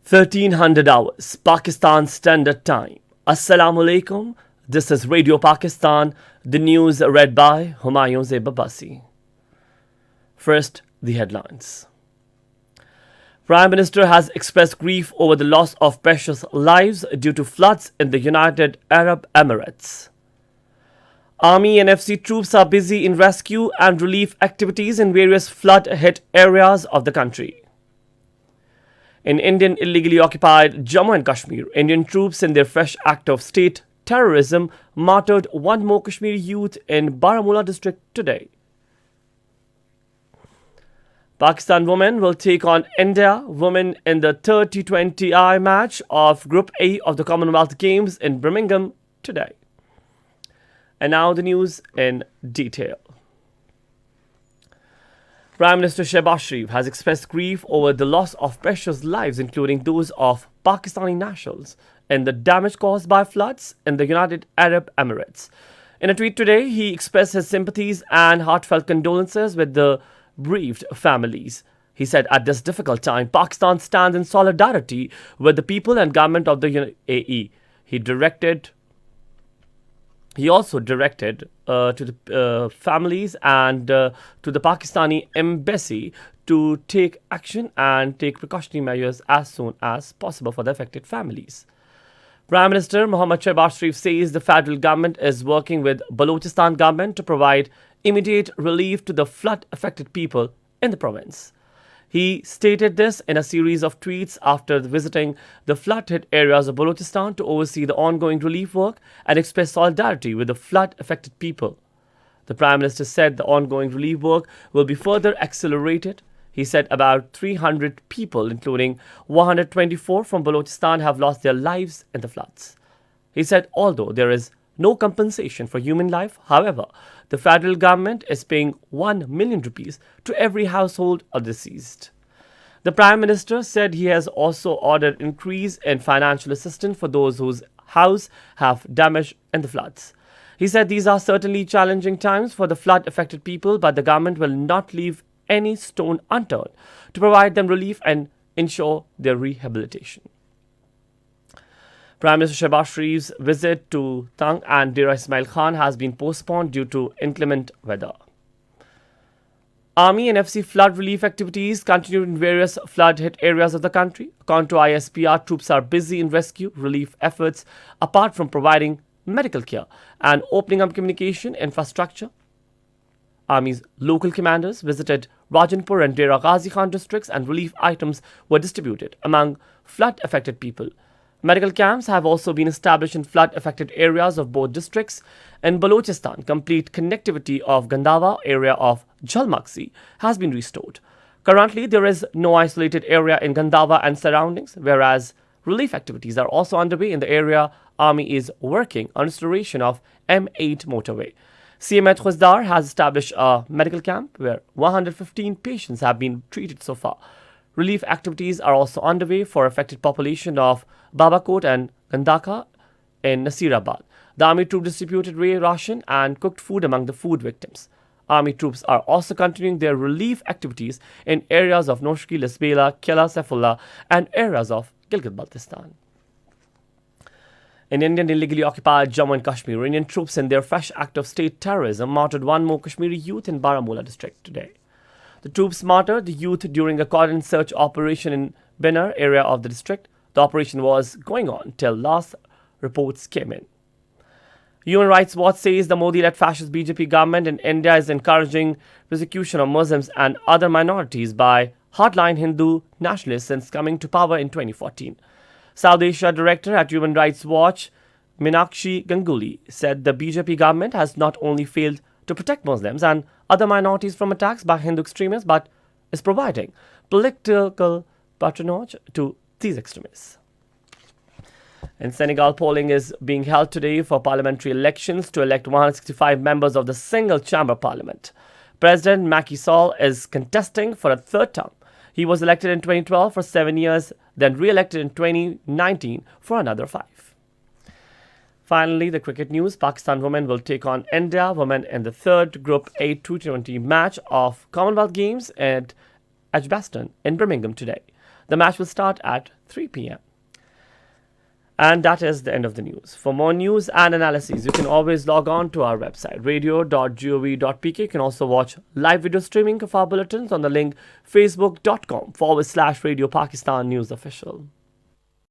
1300 hours, Pakistan Standard Time. Assalamu alaikum. This is Radio Pakistan. The news read by Humayun Zebabasi. First, the headlines. Prime Minister has expressed grief over the loss of precious lives due to floods in the United Arab Emirates. Army and FC troops are busy in rescue and relief activities in various flood-hit areas of the country. In Indian illegally occupied Jammu and Kashmir, Indian troops in their fresh act of state terrorism martyred one more Kashmiri youth in Baramulla district today. Pakistan women will take on India women in the third T20I match of Group A of the Commonwealth Games in Birmingham today. And now the news in detail. Prime Minister Shehbaz Sharif has expressed grief over the loss of precious lives, including those of Pakistani nationals, in the damage caused by floods in the United Arab Emirates. In a tweet today, he expressed his sympathies and heartfelt condolences with the bereaved families. He said, at this difficult time, Pakistan stands in solidarity with the people and government of the UAE. He also directed to the families and to the Pakistani embassy to take action and take precautionary measures as soon as possible for the affected families. Prime Minister Mohammad Shehbaz Sharif says the federal government is working with Balochistan government to provide immediate relief to the flood-affected people in the province. He stated this in a series of tweets after visiting the flood-hit areas of Balochistan to oversee the ongoing relief work and express solidarity with the flood-affected people. The Prime Minister said the ongoing relief work will be further accelerated. He said about 300 people, including 124 from Balochistan, have lost their lives in the floods. He said although there is no compensation for human life, however, the federal government is paying 1 million rupees to every household of deceased. The Prime Minister said he has also ordered increase in financial assistance for those whose house have damaged in the floods. He said these are certainly challenging times for the flood-affected people, but the government will not leave any stone unturned to provide them relief and ensure their rehabilitation. Prime Minister Shehbaz Sharif's visit to Tang and Dera Ismail Khan has been postponed due to inclement weather. Army and FC flood relief activities continue in various flood-hit areas of the country. According to ISPR, troops are busy in rescue relief efforts apart from providing medical care and opening up communication infrastructure. Army's local commanders visited Rajanpur and Dera Ghazi Khan districts and relief items were distributed among flood-affected people. Medical camps have also been established in flood-affected areas of both districts. In Balochistan, complete connectivity of Gandawa area of Jhalmaksi has been restored. Currently, there is no isolated area in Gandawa and surroundings, whereas relief activities are also underway in the area. Army is working on restoration of M8 motorway. CM at Khusdar has established a medical camp where 115 patients have been treated so far. Relief activities are also underway for affected population of Babakot and Gandaka in Nasirabad. The army troops distributed ration and cooked food among the food victims. Army troops are also continuing their relief activities in areas of Noshki, Lasbela, Kela, Saifullah and areas of Gilgit-Baltistan. In Indian illegally occupied Jammu and Kashmir, Indian troops in their fresh act of state terrorism martyred one more Kashmiri youth in Baramulla district today. The troops martyred the youth during a cordon search operation in Benar area of the district. The operation was going on till last reports came in. Human Rights Watch says the Modi-led fascist BJP government in India is encouraging persecution of Muslims and other minorities by hardline Hindu nationalists since coming to power in 2014. South Asia Director at Human Rights Watch, Meenakshi Ganguly, said the BJP government has not only failed to protect Muslims and other minorities from attacks by Hindu extremists, but is providing political patronage to these extremists. In Senegal, polling is being held today for parliamentary elections to elect 165 members of the single-chamber parliament. President Macky Sall is contesting for a third term. He was elected in 2012 for 7 years, then re-elected in 2019 for another 5. Finally, the cricket news. Pakistan women will take on India women in the third Group A T20 match of Commonwealth Games at Edgbaston in Birmingham today. The match will start at 3 p.m. And that is the end of the news. For more news and analyses, you can always log on to our website, radio.gov.pk. You can also watch live video streaming of our bulletins on the link facebook.com/Radio Pakistan News Official.